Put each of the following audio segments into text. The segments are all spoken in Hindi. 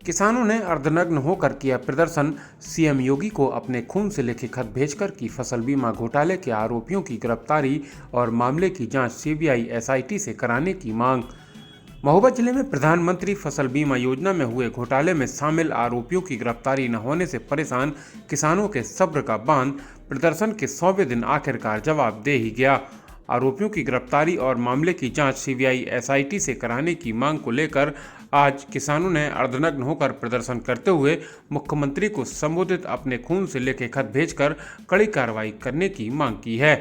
किसानों ने अर्धनग्न होकर किया प्रदर्शन। सीएम योगी को अपने खून से लिखे खत भेजकर की फसल बीमा घोटाले के आरोपियों की गिरफ्तारी और मामले की जांच सीबीआई एसआईटी से कराने की मांग। महोबा जिले में प्रधानमंत्री फसल बीमा योजना में हुए घोटाले में शामिल आरोपियों की गिरफ्तारी न होने से परेशान किसानों के सब्र का बांध प्रदर्शन के 100वें दिन आखिरकार जवाब दे ही गया। आरोपियों की गिरफ्तारी और मामले की जांच सीबीआई एसआईटी से कराने की मांग को लेकर आज किसानों ने अर्धनग्न होकर प्रदर्शन करते हुए मुख्यमंत्री को संबोधित अपने खून से लिखे खत भेजकर कड़ी कार्रवाई करने की मांग की है।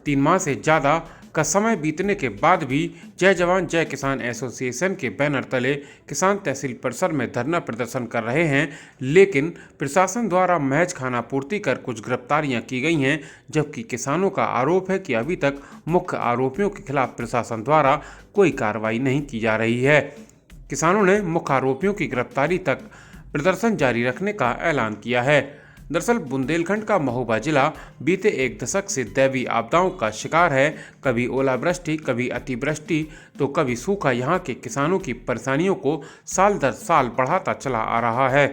3 माह से ज़्यादा का समय बीतने के बाद भी जय जवान जय किसान एसोसिएशन के बैनर तले किसान तहसील परिसर में धरना प्रदर्शन कर रहे हैं, लेकिन प्रशासन द्वारा महज खानापूर्ति कर कुछ गिरफ्तारियां की गई हैं, जबकि किसानों का आरोप है कि अभी तक मुख्य आरोपियों के खिलाफ प्रशासन द्वारा कोई कार्रवाई नहीं की जा रही है। किसानों ने मुख्य आरोपियों की गिरफ्तारी तक प्रदर्शन जारी रखने का ऐलान किया है। दरअसल बुंदेलखंड का महोबा जिला बीते 1 दशक से दैवीय आपदाओं का शिकार है। कभी ओलावृष्टि, कभी अतिवृष्टि तो कभी सूखा यहाँ के किसानों की परेशानियों को साल दर साल बढ़ाता चला आ रहा है।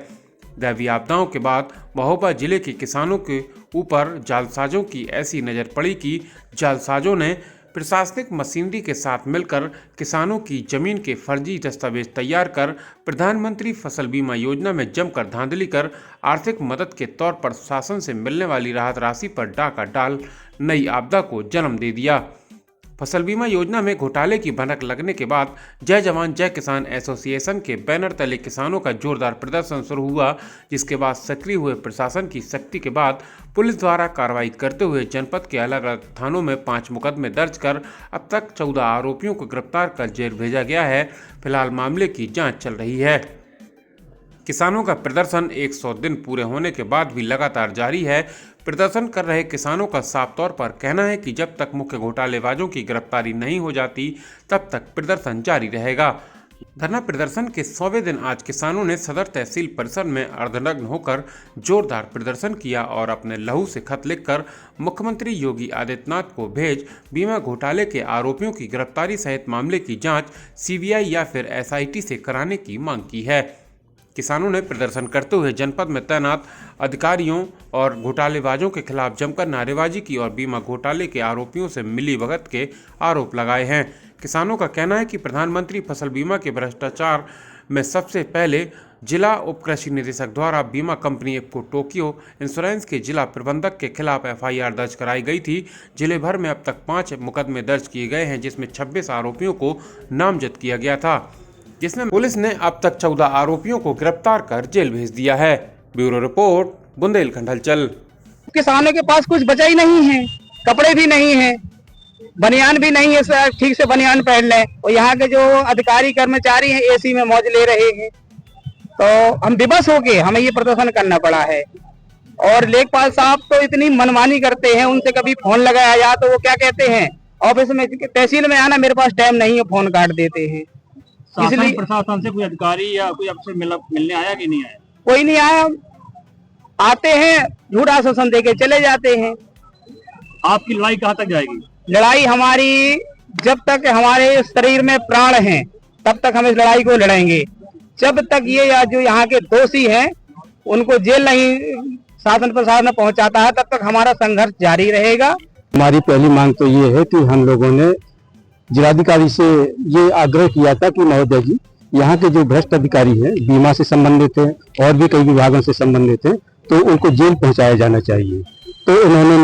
दैवीय आपदाओं के बाद महोबा जिले के किसानों के ऊपर जालसाजों की ऐसी नज़र पड़ी कि जालसाजों ने प्रशासनिक मशीनरी के साथ मिलकर किसानों की जमीन के फर्जी दस्तावेज तैयार कर प्रधानमंत्री फसल बीमा योजना में जमकर धांधली कर आर्थिक मदद के तौर पर शासन से मिलने वाली राहत राशि पर डाका डाल नई आपदा को जन्म दे दिया। फसल बीमा योजना में घोटाले की भनक लगने के बाद जय जवान जय किसान एसोसिएशन के बैनर तले किसानों का जोरदार प्रदर्शन शुरू हुआ, जिसके बाद सक्रिय हुए प्रशासन की सख्ती के बाद पुलिस द्वारा कार्रवाई करते हुए जनपद के अलग अलग थानों में 5 मुकदमे दर्ज कर अब तक 14 आरोपियों को गिरफ्तार कर जेल भेजा गया है। फिलहाल मामले की जाँच चल रही है। किसानों का प्रदर्शन 100 दिन पूरे होने के बाद भी लगातार जारी है। प्रदर्शन कर रहे किसानों का साफ तौर पर कहना है कि जब तक मुख्य घोटालेबाजों की गिरफ्तारी नहीं हो जाती तब तक प्रदर्शन जारी रहेगा। धरना प्रदर्शन के 100वें दिन आज किसानों ने सदर तहसील परिसर में अर्धनग्न होकर जोरदार प्रदर्शन किया और अपने लहू से खत लिखकर मुख्यमंत्री योगी आदित्यनाथ को भेज बीमा घोटाले के आरोपियों की गिरफ्तारी सहित मामले की जांच सीबीआई या फिर एसआईटी से कराने की मांग की है। किसानों ने प्रदर्शन करते हुए जनपद में तैनात अधिकारियों और घोटालेबाजों के खिलाफ जमकर नारेबाजी की और बीमा घोटाले के आरोपियों से मिलीभगत के आरोप लगाए हैं। किसानों का कहना है कि प्रधानमंत्री फसल बीमा के भ्रष्टाचार में सबसे पहले जिला उप कृषि निदेशक द्वारा बीमा कंपनी इफको टोक्यो इंश्योरेंस के जिला प्रबंधक के खिलाफ एफआईआर दर्ज कराई गई थी। जिले भर में अब तक 5 मुकदमे दर्ज किए गए हैं, जिसमें 26 आरोपियों को नामजद किया गया था, जिसमें पुलिस ने अब तक 14 आरोपियों को गिरफ्तार कर जेल भेज दिया है। ब्यूरो रिपोर्ट, बुंदेलखंड हलचल। किसानों के पास कुछ बचा ही नहीं है, कपड़े भी नहीं है, बनियान भी नहीं है, ठीक से बनियान पहन लें। और यहाँ के जो अधिकारी कर्मचारी हैं एसी में मौज ले रहे हैं, तो हम विवश होके हमें ये प्रदर्शन करना पड़ा है। और लेखपाल साहब तो इतनी मनमानी करते हैं, उनसे कभी फोन लगाया जाए तो वो क्या कहते हैं, ऑफिस में तहसील में आना मेरे पास टाइम नहीं है, फोन काट देते हैं। इसलिए प्रशासन से कोई अधिकारी या कोई आपसे मिलने आया कि नहीं आया? कोई नहीं आया, आते हैं झूठा आश्वासन देके चले जाते हैं। आपकी लड़ाई कहाँ तक जाएगी? लड़ाई हमारी जब तक हमारे शरीर में प्राण हैं तब तक हम इस लड़ाई को लड़ेंगे। जब तक ये जो यहाँ के दोषी हैं उनको जेल नहीं शासन प्रशासन पहुंचाता है तब तक हमारा संघर्ष जारी रहेगा। हमारी पहली मांग तो ये है कि हम लोगों ने जिलाधिकारी से ये आग्रह किया था कि महोदय जी, यहाँ के जो भ्रष्ट अधिकारी हैं, बीमा से संबंधित हैं और भी कई विभागों से संबंधित हैं, तो उनको जेल पहुंचाया जाना चाहिए। तो इन्होंने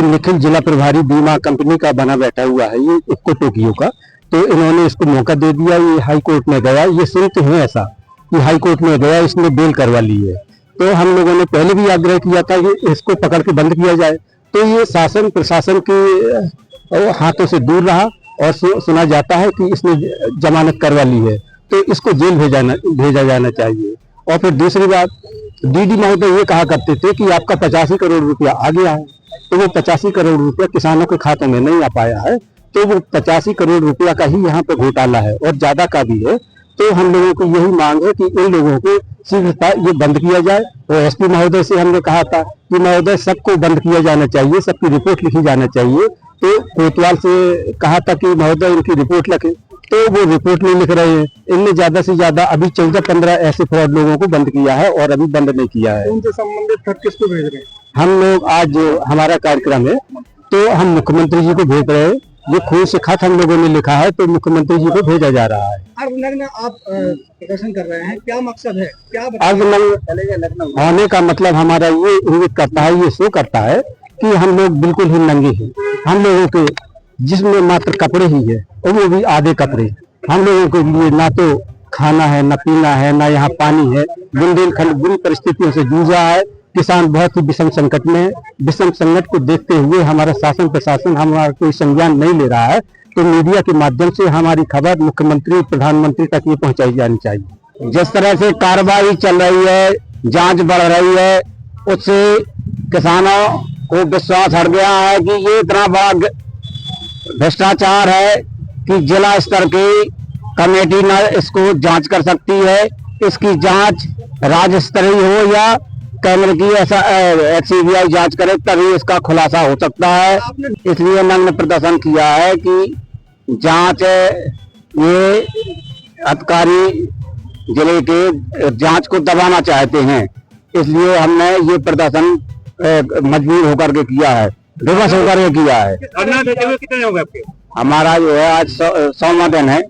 निखिल जिला प्रभारी बीमा कंपनी का बना बैठा हुआ है, ये इफको टोक्यो का, तो इन्होंने इसको मौका दे दिया। ये हाई कोर्ट में गया, ये सुनते हैं ऐसा कि हाई कोर्ट में गया, इसने बेल करवा ली है। तो हम लोगों ने पहले भी आग्रह किया था कि इसको पकड़ के बंद किया जाए, तो ये शासन प्रशासन के हाथों से दूर रहा और सुना जाता है कि इसने जमानत करवा ली है, तो इसको जेल भेजा जाना चाहिए। और फिर दूसरी बात, डीडी महोदय ये कहा करते थे कि आपका 85 करोड़ रुपया आ गया है, तो वो 85 करोड़ रुपया किसानों के खातों में नहीं आ पाया है, तो वो 85 करोड़ रुपया का ही यहाँ पे घोटाला है और ज्यादा का भी है। तो हम लोगों को यही मांग है कि इन लोगों को शीघ्रता ये बंद किया जाए। और एसपी महोदय से हमने कहा था कि महोदय सबको बंद किया जाना चाहिए, सबकी रिपोर्ट लिखी जाना चाहिए। तो कोतवाल से कहा था कि महोदय इनकी रिपोर्ट तो वो रिपोर्ट नहीं लिख रहे हैं। इनने ज्यादा से ज्यादा अभी 14-15 ऐसे फ्रॉड लोगों को बंद किया है और अभी बंद नहीं किया है। उनसे संबंधित खत किसको भेज रहे हैं? हम लोग आज जो हमारा कार्यक्रम है तो हम मुख्यमंत्री जी को भेज रहे हैं। ये खुद से खत हम लोगों ने लिखा है तो मुख्यमंत्री जी को भेजा जा रहा है। अर्धनग्न आप प्रदर्शन कर रहे हैं, क्या मकसद है, क्या अर्धनग्न होने का मतलब हमारा ये इंगित करता है, ये शो करता है कि हम लोग बिल्कुल ही नंगे हैं। हम लोगों के जिसमें मात्र कपड़े ही है और वो भी आधे कपड़े। हम लोगों के लिए ना तो खाना है, ना पीना है, ना यहाँ पानी है। बुंदेलखंड बुरी परिस्थितियों से जूझा है। किसान बहुत ही विषम संकट में है। विषम संकट को देखते हुए हमारा शासन प्रशासन हमारा कोई संज्ञान नहीं ले रहा है। तो मीडिया के माध्यम से हमारी खबर मुख्यमंत्री प्रधानमंत्री तक ये पहुंचाई जानी चाहिए। जिस तरह से कार्रवाई चल रही है, जांच बढ़ रही है, उससे किसानों को विश्वास हट गया है कि ये इतना बड़ा भ्रष्टाचार है कि जिला स्तर की कमेटी न इसको जांच कर सकती है। इसकी जांच राज्य स्तरीय हो या केंद्र की ऐसा सीबीआई जांच करे तभी इसका खुलासा हो सकता है। इसलिए नग्न प्रदर्शन किया है कि जांच ये अधिकारी जिले के जांच को दबाना चाहते हैं। इसलिए हमने ये प्रदर्शन मजबूर होकर के किया है, विवश होकर के किया है। कितने हो गए आपके? हमारा जो है आज 100वां दिन है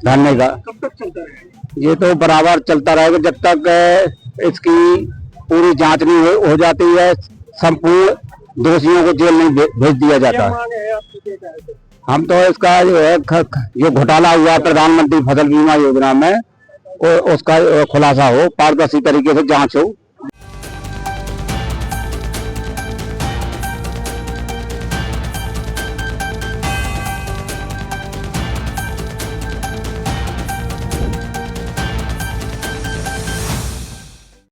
धरने का। कब तक चलता है? ये तो बराबर चलता रहेगा जब तक इसकी पूरी जांच नहीं हो जाती है। संपूर्ण दोषियों को जेल नहीं भेज दिया जाता है। हम तो इसका जो है जो घोटाला हुआ प्रधानमंत्री फसल बीमा योजना में उसका खुलासा हो, पारदर्शी तरीके से जांच हो।